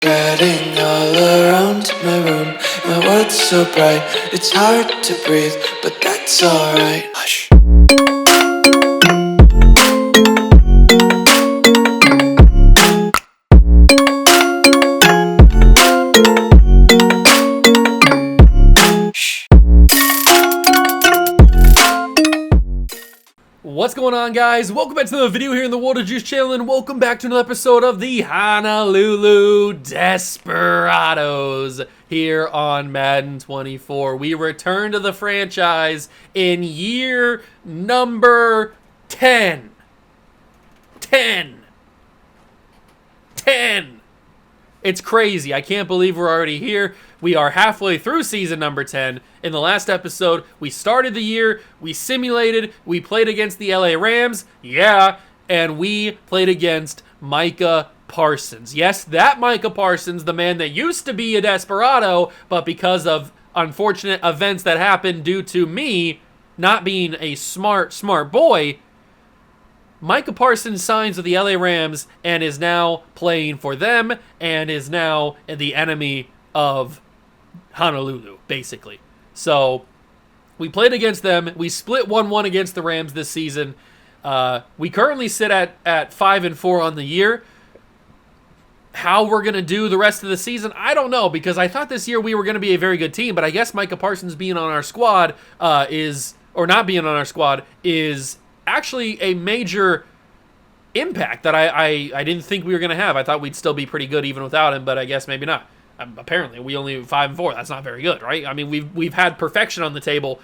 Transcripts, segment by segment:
Getting all around my room, my world's so bright, it's hard to breathe, but that's alright. Hush. What's going on, guys? Welcome back to another video here in the World of Juice channel, and welcome back to another episode of the Honolulu Desperados here on Madden 24. We return to the franchise in year number 10. 10. It's crazy. I can't believe we're already here. We are halfway through season number 10. In the last episode, we started the year, we simulated, we played against the LA Rams, and we played against Micah Parsons. Yes, that Micah Parsons, the man that used to be a Desperado, but because of unfortunate events that happened due to me not being a smart boy, Micah Parsons signs with the LA Rams and is now playing for them and is now the enemy of Honolulu, basically. So we played against them. We split 1-1 against the Rams this season. We currently sit at 5-4 on the year. How we're going to do the rest of the season, I don't know, because I thought this year we were going to be a very good team, but I guess Micah Parsons being on our squad or not being on our squad is actually a major impact that I didn't think we were going to have. I thought we'd still be pretty good even without him, but I guess maybe not. Apparently, we only 5-4. That's not very good, right? I mean, we've had perfection on the table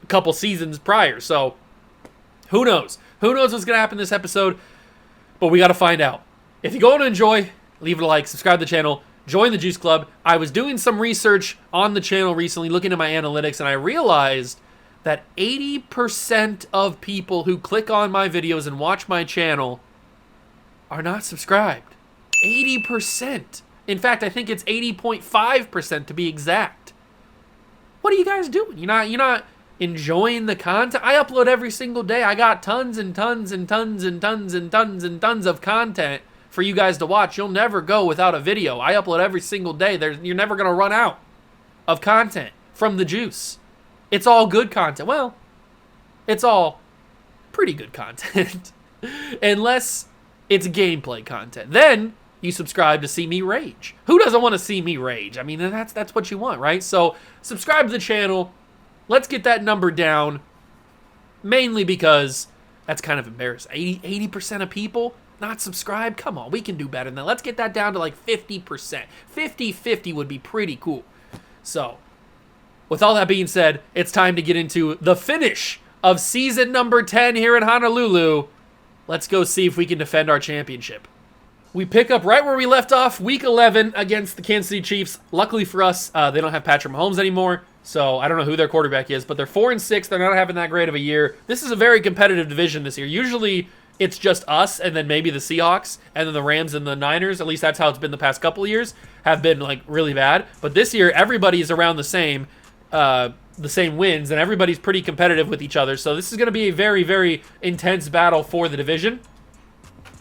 a couple seasons prior, so who knows? Who knows what's going to happen this episode? But we got to find out. If you go and enjoy, leave it a like, subscribe to the channel, join the Juice Club. I was doing some research on the channel recently, looking at my analytics, and I realized that 80% of people who click on my videos and watch my channel are not subscribed. 80%. In fact, I think it's 80.5% to be exact. What are you guys doing? You're not enjoying the content? I upload every single day. I got tons and tons and tons and tons and tons and tons of content for you guys to watch. You'll never go without a video. I upload every single day. You're never going to run out of content from the Juice. It's all good content. Well, it's all pretty good content. Unless it's gameplay content. Then you subscribe to see me rage. Who doesn't want to see me rage? I mean, that's what you want, right? So subscribe to the channel. Let's get that number down. Mainly because that's kind of embarrassing. 80% of people not subscribed? Come on, we can do better than that. Let's get that down to like 50%. 50-50 would be pretty cool. So with all that being said, it's time to get into the finish of season number 10 here in Honolulu. Let's go see if we can defend our championship. We pick up right where we left off, week 11 against the Kansas City Chiefs. Luckily for us, they don't have Patrick Mahomes anymore, so I don't know who their quarterback is, but they're 4-6. They're not having that great of a year. This is a very competitive division this year. Usually it's just us and then maybe the Seahawks and then the Rams and the Niners. At least that's how it's been the past couple of years, have been like really bad. But this year, everybody's around the same wins, and everybody's pretty competitive with each other. So this is going to be a very, very intense battle for the division.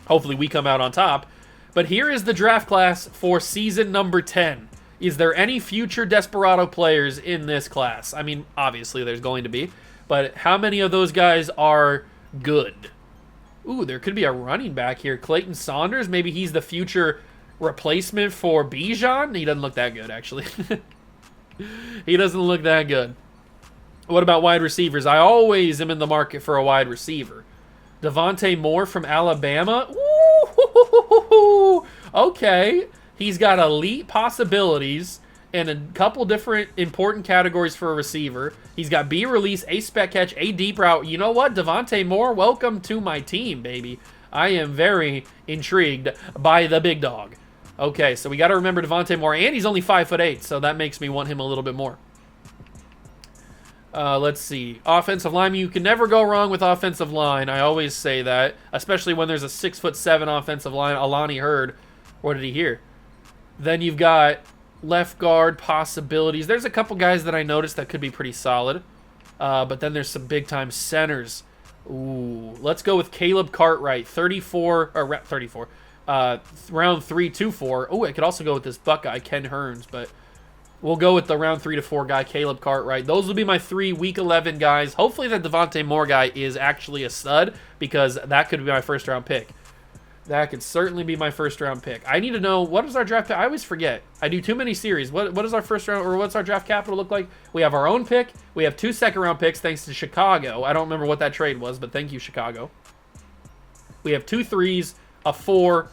Hopefully we come out on top. But here is the draft class for season number 10. Is there any future Desperado players in this class? I mean, obviously there's going to be. But how many of those guys are good? Ooh, there could be a running back here. Clayton Saunders, maybe he's the future replacement for Bijan. He doesn't look that good, actually. He doesn't look that good. What about wide receivers? I always am in the market for a wide receiver. Devontae Moore from Alabama. Ooh, okay. He's got elite possibilities and a couple different important categories for a receiver. He's got B release, A spec catch, A deep route. You know what? Devontae Moore, welcome to my team, baby. I am very intrigued by the big dog. Okay, so we got to remember Devontae Moore, and he's only 5'8", so that makes me want him a little bit more. Let's see. Offensive line. You can never go wrong with offensive line. I always say that, especially when there's a 6'7" offensive line. Alani Hurd. What did he hear? Then you've got left guard possibilities. There's a couple guys that I noticed that could be pretty solid. But then there's some big-time centers. Ooh. Let's go with Caleb Cartwright. 34. round 3 to 4. Oh, I could also go with this Buckeye, Ken Hearns, but we'll go with the round 3 to 4 guy, Caleb Cartwright. Those will be my 3 week 11 guys. Hopefully that Devontae Moore guy is actually a stud, because that could be my first round pick. That could certainly be my first round pick. I need to know, what is our draft pick? I always forget. I do too many series. What is our first round, or what's our draft capital look like? We have our own pick. We have 2 second round picks thanks to Chicago. I don't remember what that trade was, but thank you, Chicago. We have 2 3s, a 4,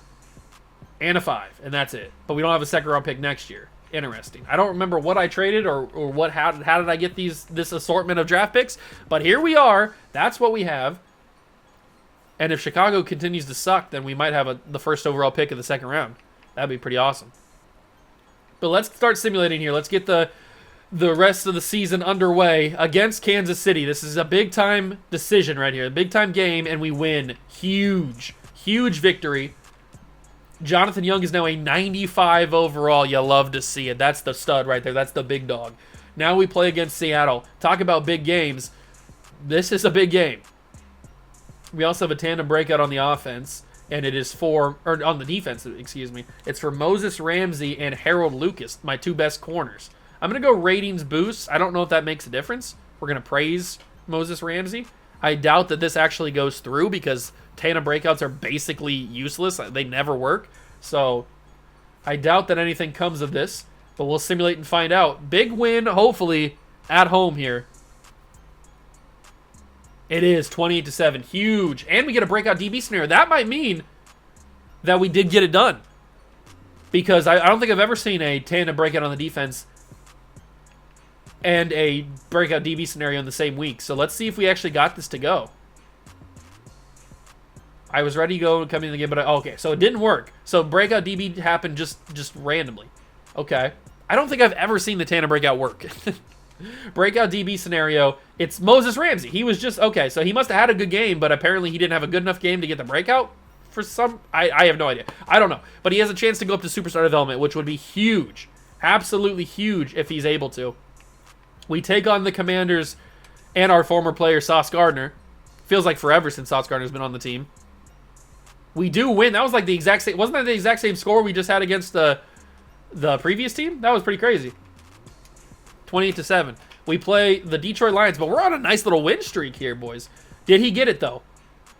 and a 5, and that's it. But we don't have a second round pick next year. Interesting. I don't remember what I traded or what how did I get this assortment of draft picks, but here we are. That's what we have. And if Chicago continues to suck, then we might have the first overall pick of the second round. That'd be pretty awesome. But let's start simulating here. Let's get the rest of the season underway against Kansas City. This is a big-time decision right here. A big-time game, and we win. Huge, huge victory. Jonathan Young is now a 95 overall. You love to see it. That's the stud right there. That's the big dog. Now we play against Seattle. Talk about big games. This is a big game. We also have a tandem breakout on the offense, and it is on the defense, excuse me. It's for Moses Ramsey and Harold Lucas, my 2 best corners. I'm going to go ratings boost. I don't know if that makes a difference. We're going to praise Moses Ramsey. I doubt that this actually goes through, because tandem breakouts are basically useless. They never work. So I doubt that anything comes of this, but we'll simulate and find out. Big win, hopefully, at home here. It is 28-7, huge, and we get a breakout DB scenario. That might mean that we did get it done, because I don't think I've ever seen a tandem breakout on the defense and a breakout DB scenario in the same week. So let's see if we actually got this to go. I was ready to go coming in the game, but okay, so it didn't work. So breakout DB happened just randomly. Okay, I don't think I've ever seen the tandem breakout work. Breakout DB scenario, it's Moses Ramsey. He was just, okay, so he must have had a good game, but apparently he didn't have a good enough game to get the breakout for some, I have no idea. I don't know. But he has a chance to go up to superstar development, which would be huge. Absolutely huge if he's able to. We take on the Commanders and our former player, Sauce Gardner. Feels like forever since Sauce Gardner's been on the team. We do win. That was like the exact same, wasn't that the exact same score we just had against the previous team? That was pretty crazy. 28-7. We play the Detroit Lions, but we're on a nice little win streak here, boys. Did he get it, though?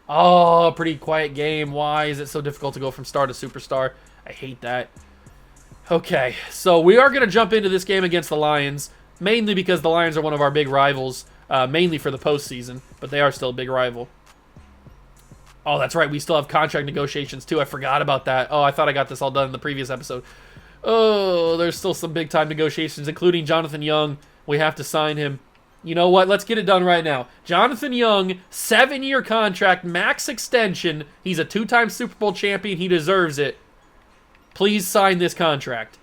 Oh, pretty quiet game. Why is it so difficult to go from star to superstar? I hate that. Okay, so we are going to jump into this game against the Lions, mainly because the Lions are one of our big rivals, mainly for the postseason, but they are still a big rival. Oh, that's right. We still have contract negotiations, too. I forgot about that. Oh, I thought I got this all done in the previous episode. Oh, there's still some big-time negotiations, including Jonathan Young. We have to sign him. You know what? Let's get it done right now. Jonathan Young, 7-year contract, max extension. He's a 2-time Super Bowl champion. He deserves it. Please sign this contract.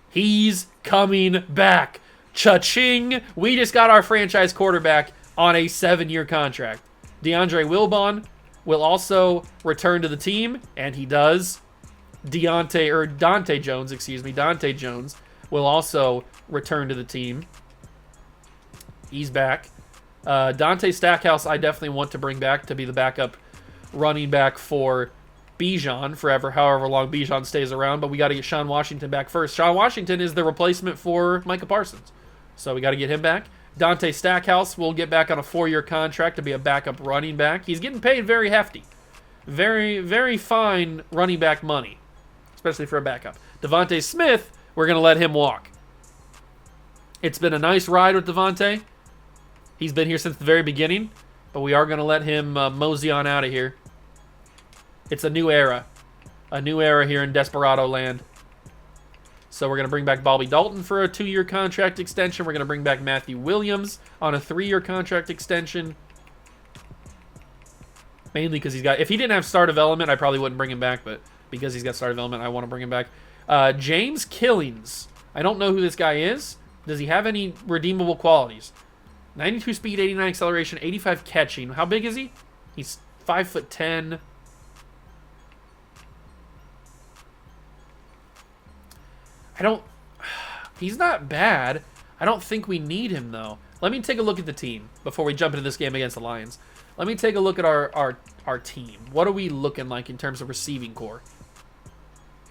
He's coming back. Cha-ching! We just got our franchise quarterback on a 7-year contract. DeAndre Wilbon will also return to the team, and he does. Dante Jones will also return to the team. He's back. Dante Stackhouse, I definitely want to bring back to be the backup running back for Bijan forever, however long Bijan stays around. But we got to get Sean Washington back first. Sean Washington is the replacement for Micah Parsons, so we got to get him back. Dante Stackhouse will get back on a 4-year contract to be a backup running back. He's getting paid very hefty. Very, very fine running back money, especially for a backup. Devontae Smith, we're going to let him walk. It's been a nice ride with Devontae. He's been here since the very beginning, but we are going to let him mosey on out of here. It's a new era. A new era here in Desperado land. So we're going to bring back Bobby Dalton for a 2-year contract extension. We're going to bring back Matthew Williams on a 3-year contract extension. Mainly because if he didn't have star development, I probably wouldn't bring him back, but because he's got star development, I want to bring him back. James Killings. I don't know who this guy is. Does he have any redeemable qualities? 92 speed, 89 acceleration, 85 catching. How big is he? He's 5'10". He's not bad. I don't think we need him, though. Let me take a look at the team before we jump into this game against the Lions. Let me take a look at our team. What are we looking like in terms of receiving core?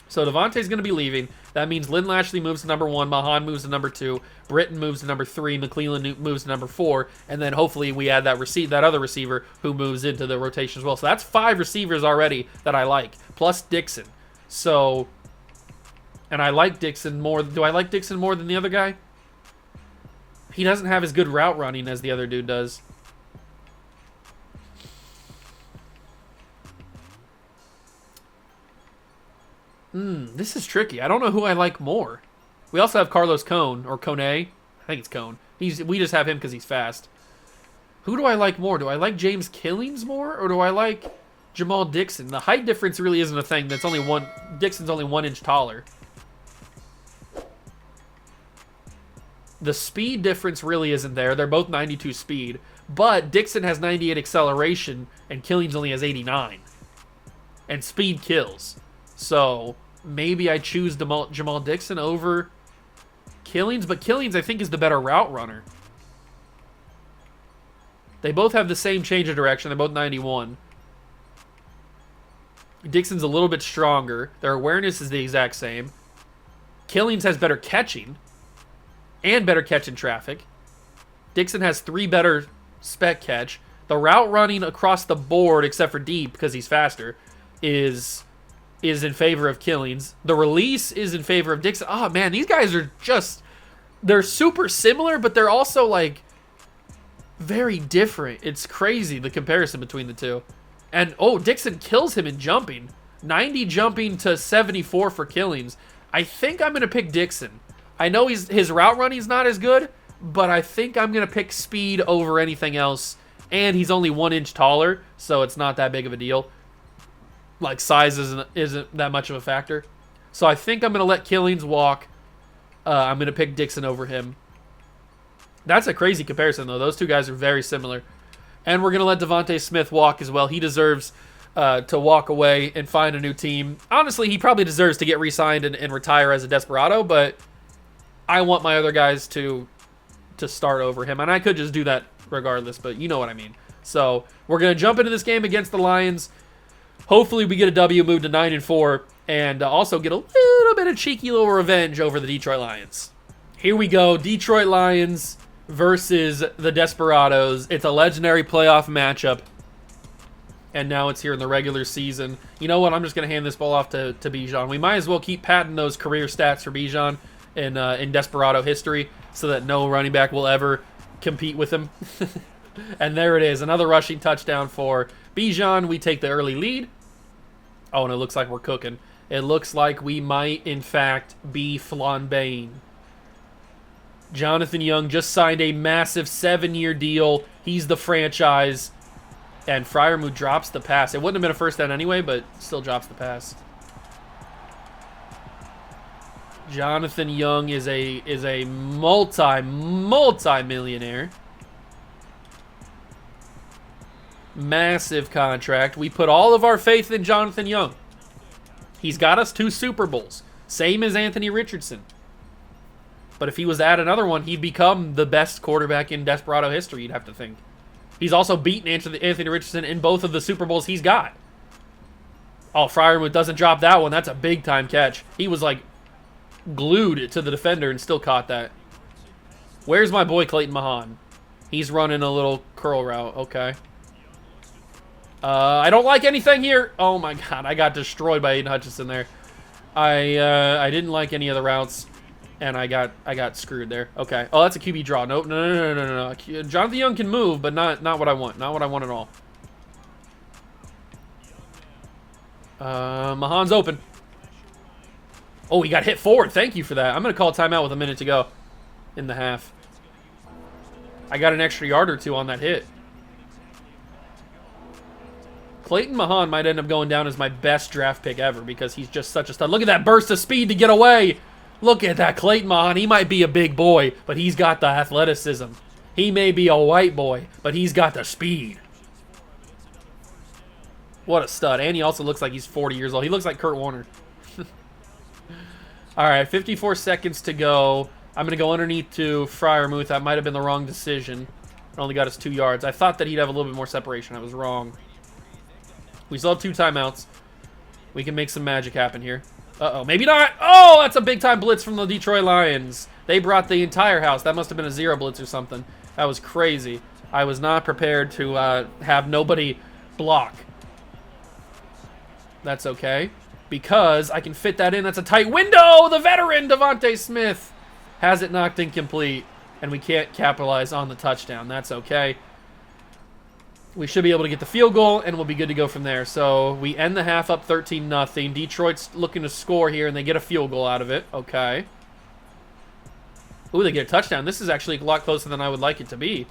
So Devontae's going to be leaving. That means Lynn Lashley moves to number 1, Mahan moves to number 2, Britton moves to number 3, McClellan moves to number 4, and then hopefully we add that other receiver who moves into the rotation as well. So that's 5 receivers already that I like, plus Dixon. So, and I like Dixon more. Do I like Dixon more than the other guy? He doesn't have as good route running as the other dude does. This is tricky. I don't know who I like more. We also have Carlos Cone, or Cone. I think it's Cone. We just have him because he's fast. Who do I like more? Do I like James Killings more, or do I like Jamal Dixon? The height difference really isn't a thing. That's only one. Dixon's only 1 inch taller. The speed difference really isn't there. They're both 92 speed, but Dixon has 98 acceleration, and Killings only has 89. And speed kills. So maybe I choose Jamal Dixon over Killings, but Killings I think is the better route runner. They both have the same change of direction. They're both 91. Dixon's a little bit stronger. Their awareness is the exact same. Killings has better catching and better catch in traffic. Dixon has 3 better spec catch. The route running across the board, except for deep because he's faster, is in favor of Killings. The release is in favor of Dixon. Oh, man, these guys are just... They're super similar, but they're also, like, very different. It's crazy, the comparison between the two. And, oh, Dixon kills him in jumping. 90 jumping to 74 for Killings. I think I'm going to pick Dixon. I know his route running's not as good, but I think I'm going to pick speed over anything else. And he's only 1 inch taller, so it's not that big of a deal. Like, size isn't that much of a factor. So I think I'm going to let Killings walk. I'm going to pick Dixon over him. That's a crazy comparison, though. Those two guys are very similar. And we're going to let Devontae Smith walk as well. He deserves to walk away and find a new team. Honestly, he probably deserves to get re-signed and retire as a Desperado, but I want my other guys to start over him. And I could just do that regardless, but you know what I mean. So we're going to jump into this game against the Lions. Hopefully we get a W, move to 9-4, and also get a little bit of cheeky little revenge over the Detroit Lions. Here we go, Detroit Lions versus the Desperados. It's a legendary playoff matchup, and now it's here in the regular season. You know what? I'm just going to hand this ball off to Bijan. We might as well keep patting those career stats for Bijan in Desperado history so that no running back will ever compete with him. And there it is, another rushing touchdown for Bijan. We take the early lead. Oh, and it looks like we're cooking. It looks like we might, in fact, be flambeing. Jonathan Young just signed a massive 7-year deal. He's the franchise. And Freiermuth drops the pass. It wouldn't have been a first down anyway, but still drops the pass. Jonathan Young is a multi-millionaire. Massive contract. We put all of our faith in Jonathan Young. He's got us 2 Super Bowls. Same as Anthony Richardson. But if he was to add another one, he'd become the best quarterback in Desperado history, you'd have to think. He's also beaten Anthony Richardson in both of the Super Bowls he's got. Oh, Freiermuth doesn't drop that one. That's a big-time catch. He was, like, glued to the defender and still caught that. Where's my boy Clayton Mahan? He's running a little curl route. Okay. I don't like anything here. Oh my god, I got destroyed by Aiden Hutchinson there. I didn't like any of the routes, and I got screwed there. Okay. Oh, that's a QB draw. Nope. No. Jonathan Young can move, but not what I want. Not what I want at all. Mahan's open. Oh, he got hit forward. Thank you for that. I'm going to call a timeout with a minute to go in the half. I got an extra yard or 2 on that hit. Clayton Mahan might end up going down as my best draft pick ever because he's just such a stud. Look at that burst of speed to get away. Look at that Clayton Mahan. He might be a big boy, but he's got the athleticism. He may be a white boy, but he's got the speed. What a stud. And he also looks like he's 40 years old. He looks like Kurt Warner. All right, 54 seconds to go. I'm going to go underneath to Freiermuth. That might have been the wrong decision. It only got us 2 yards. I thought that he'd have a little bit more separation. I was wrong. We still have 2 timeouts. We can make some magic happen here. Uh-oh, maybe not. Oh, that's a big-time blitz from the Detroit Lions. They brought the entire house. That must have been a zero blitz or something. That was crazy. I was not prepared to have nobody block. That's okay, because I can fit that in. That's a tight window. The veteran, Devontae Smith, has it knocked incomplete, and we can't capitalize on the touchdown. That's okay. We should be able to get the field goal, and we'll be good to go from there. So we end the half up 13-0. Detroit's looking to score here, and they get a field goal out of it. Okay. Ooh, they get a touchdown. This is actually a lot closer than I would like it to be.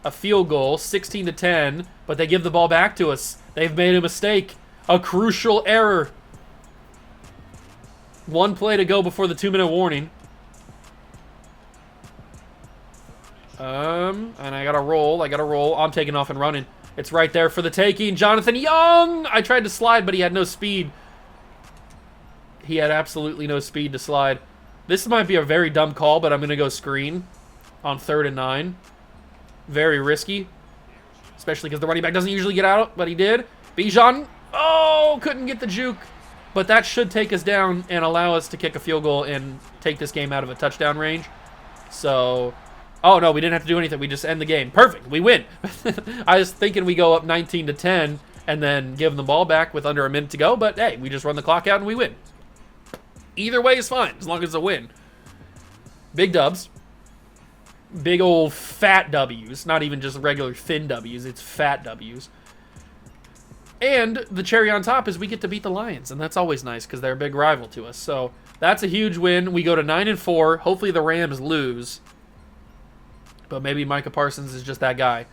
A field goal, 16-10, but they give the ball back to us. They've made a mistake. A crucial error. One play to go before the 2-minute warning. And I gotta roll. I'm taking off and running. It's right there for the taking. Jonathan Young! I tried to slide, but he had no speed. He had absolutely no speed to slide. This might be a very dumb call, but I'm gonna go screen on 3rd and 9. Very risky. Especially because the running back doesn't usually get out, but he did. Bijan. Oh, couldn't get the juke. But that should take us down and allow us to kick a field goal and take this game out of a touchdown range. So... Oh, no, we didn't have to do anything. We just end the game. Perfect. We win. I was thinking we go up 19-10 and then give them the ball back with under a minute to go. But, hey, we just run the clock out and we win. Either way is fine, as long as it's a win. Big dubs. Big old fat W's. Not even just regular thin W's. It's fat W's. And the cherry on top is we get to beat the Lions. And that's always nice because they're a big rival to us. So that's a huge win. We go to 9-4. Hopefully the Rams lose. But maybe Micah Parsons is just that guy.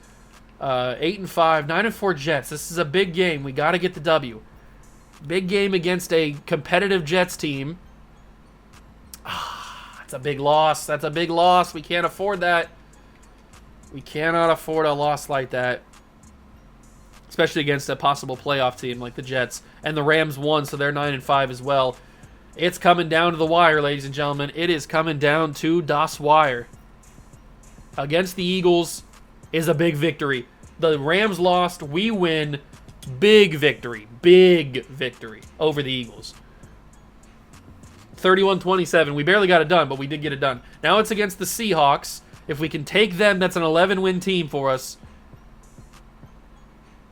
8-5, 9-4 Jets. This is a big game. We got to get the W. Big game against a competitive Jets team. That's a big loss. That's a big loss. We can't afford that. We cannot afford a loss like that. Especially against a possible playoff team like the Jets. And the Rams won, so they're 9-5 as well. It's coming down to the wire, ladies and gentlemen. It is coming down to das Wire. Against the Eagles is a big victory. The Rams lost. We win. Big victory. Big victory over the Eagles. 31-27. We barely got it done, but we did get it done. Now it's against the Seahawks. If we can take them, that's an 11-win team for us.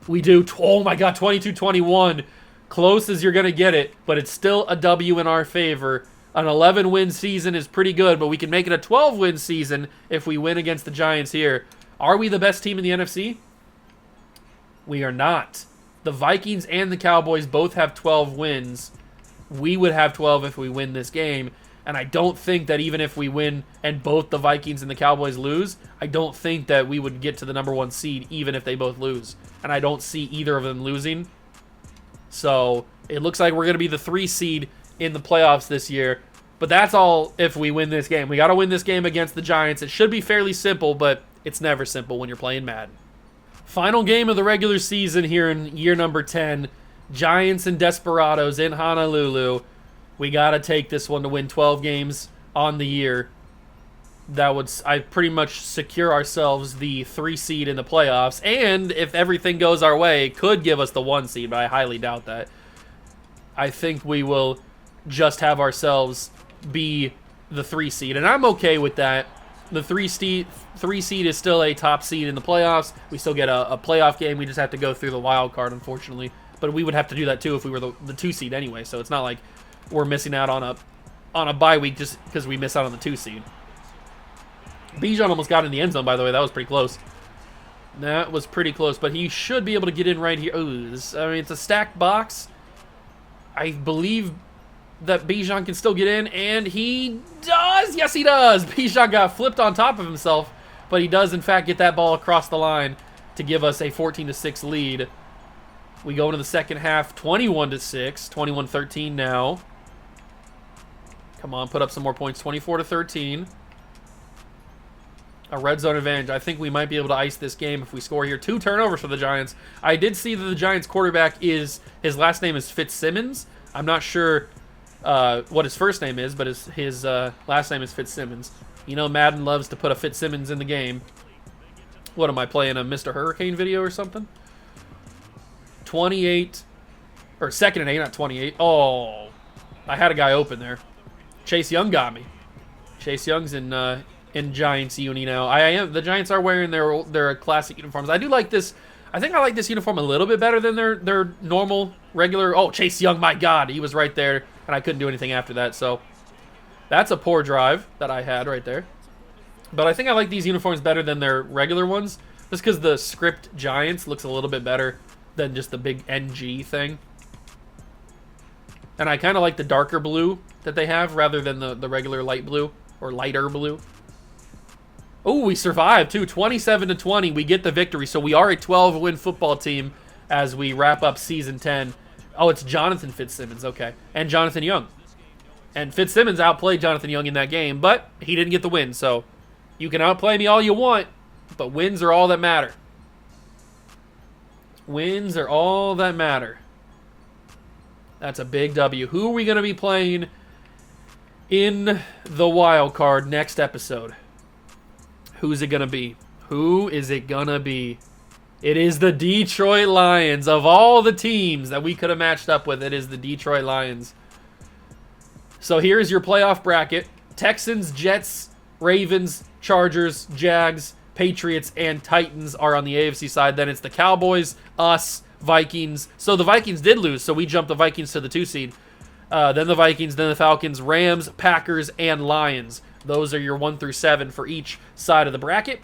We do. Oh, my God. 22-21. Close as you're going to get it, but it's still a W in our favor. An 11-win season is pretty good, but we can make it a 12-win season if we win against the Giants here. Are we the best team in the NFC? We are not. The Vikings and the Cowboys both have 12 wins. We would have 12 if we win this game, and I don't think that even if we win and both the Vikings and the Cowboys lose, I don't think that we would get to the number 1 seed even if they both lose. And I don't see either of them losing. So it looks like we're going to be the 3 seed in the playoffs this year, but that's all if we win this game. We got to win this game against the Giants. It should be fairly simple, but it's never simple when you're playing Madden. Final game of the regular season here in year number 10. Giants and Desperados in Honolulu. We got to take this one to win 12 games on the year. That would, I pretty much secure ourselves the 3 seed in the playoffs, and if everything goes our way, could give us the 1 seed, but I highly doubt that. I think we will just have ourselves be the 3 seed, and I'm okay with that. The 3 seed is still a top seed in the playoffs. We still get a playoff game. We just have to go through the wild card, unfortunately. But we would have to do that too if we were the 2 seed anyway. So it's not like we're missing out on a bye week just because we miss out on the 2 seed. Bijan almost got in the end zone, by the way. That was pretty close. That was pretty close, but he should be able to get in right here. Ooh, it's a stacked box. I believe that Bijan can still get in, and he does. Yes, he does. Bijan got flipped on top of himself, but he does, in fact, get that ball across the line to give us a 14-6 lead. We go into the second half, 21-6, 21-13 now. Come on, put up some more points, 24-13. A red zone advantage. I think we might be able to ice this game if we score here. 2 turnovers for the Giants. I did see that the Giants quarterback his last name is Fitzsimmons. I'm not sure what his first name is, but his last name is Fitzsimmons. You know Madden loves to put a Fitzsimmons in the game. What am I playing, a Mr. Hurricane video or something? 28, or 2nd and 8, not 28. Oh, I had a guy open there. Chase Young got me. Chase Young's in Giants uni now. I am. The Giants are wearing their classic uniforms. I do like this. I think I like this uniform a little bit better than their normal, regular. Oh, Chase Young, my God. He was right there, and I couldn't do anything after that. So that's a poor drive that I had right there. But I think I like these uniforms better than their regular ones, just because the script Giants looks a little bit better than just the big NG thing. And I kind of like the darker blue that they have rather than the regular light blue or lighter blue. Oh, we survived too. 27-20. We get the victory. So we are a 12-win football team as we wrap up season 10. Oh, it's Jonathan Fitzsimmons. Okay. And Jonathan Young. And Fitzsimmons outplayed Jonathan Young in that game, but he didn't get the win. So you can outplay me all you want, but wins are all that matter. Wins are all that matter. That's a big W. Who are we going to be playing in the wild card next episode? Who's it going to be? Who is it going to be? It is the Detroit Lions. Of all the teams that we could have matched up with, it is the Detroit Lions. So here's your playoff bracket. Texans, Jets, Ravens, Chargers, Jags, Patriots, and Titans are on the AFC side. Then it's the Cowboys, us, Vikings. So the Vikings did lose, so we jumped the Vikings to the 2 seed. Then the Vikings, then the Falcons, Rams, Packers, and Lions. Those are your 1 through 7 for each side of the bracket.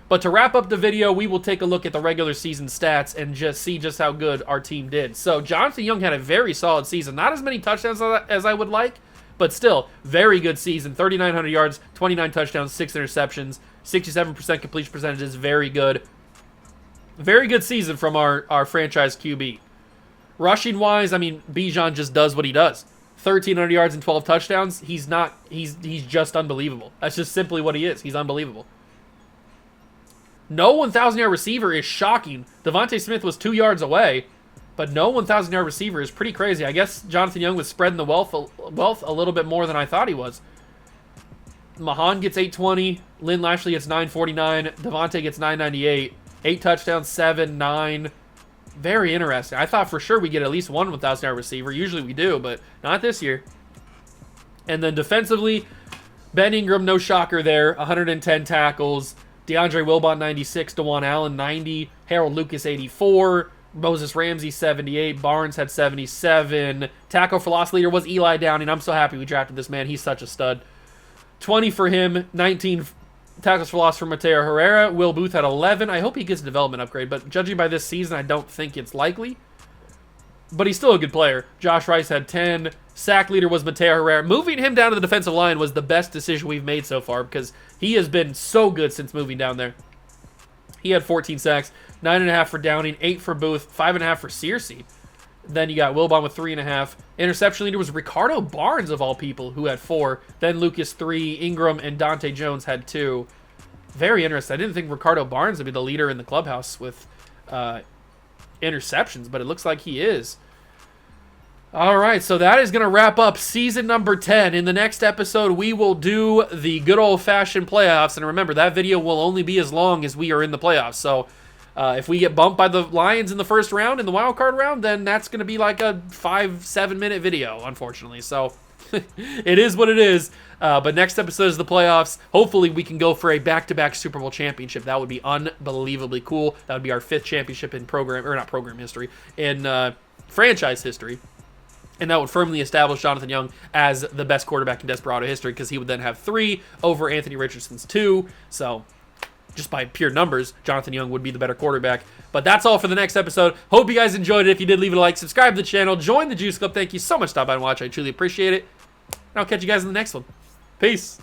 But to wrap up the video, we will take a look at the regular season stats and just see just how good our team did. So Jonathan Young had a very solid season. Not as many touchdowns as I would like, but still, very good season. 3,900 yards, 29 touchdowns, 6 interceptions, 67% completion percentage is very good. Very good season from our franchise QB. Rushing-wise, I mean, Bijan just does what he does. 1,300 yards and 12 touchdowns. He's just unbelievable. That's just simply what he is. He's unbelievable. No 1,000-yard receiver is shocking. Devontae Smith was 2 yards away, but no 1,000-yard receiver is pretty crazy. I guess Jonathan Young was spreading the wealth a little bit more than I thought he was. Mahan gets 820. Lynn Lashley gets 949. Devontae gets 998. 8 touchdowns, 7, 9. Very interesting. I thought for sure we'd get at least one 1,000-yard receiver. Usually we do, but not this year. And then defensively, Ben Ingram, no shocker there. 110 tackles. DeAndre Wilbon, 96. DeJuan Allen, 90. Harold Lucas, 84. Moses Ramsey, 78. Barnes had 77. Tackle for loss leader was Eli Downing. I'm so happy we drafted this man. He's such a stud. 20 for him. 19 tackles for loss for Mateo Herrera. Will Booth had 11. I hope he gets a development upgrade, but judging by this season, I don't think it's likely. But he's still a good player. Josh Rice had 10. Sack leader was Mateo Herrera. Moving him down to the defensive line was the best decision we've made so far because he has been so good since moving down there. He had 14 sacks, 9.5 for Downing, 8 for Booth, 5.5 for Searcy. Then you got Wilbon with 3.5. Interception leader was Ricardo Barnes, of all people, who had 4. Then Lucas 3. Ingram and Dante Jones had 2. Very interesting. I didn't think Ricardo Barnes would be the leader in the clubhouse with interceptions, but it looks like he is. All right, so that is going to wrap up season number 10. In the next episode, we will do the good old-fashioned playoffs. And remember, that video will only be as long as we are in the playoffs. So if we get bumped by the Lions in the first round, in the wild card round, then that's going to be like a 5-7 minute video, unfortunately. So it is what it is. But next episode is the playoffs. Hopefully we can go for a back-to-back Super Bowl championship. That would be unbelievably cool. That would be our 5th championship in franchise history. And that would firmly establish Jonathan Young as the best quarterback in Desperado history because he would then have 3 over Anthony Richardson's 2. So just by pure numbers, Jonathan Young would be the better quarterback. But that's all for the next episode. Hope you guys enjoyed it. If you did, leave it a like, subscribe to the channel, join the Juice Club. Thank you so much for stopping by and watching. I truly appreciate it. And I'll catch you guys in the next one. Peace.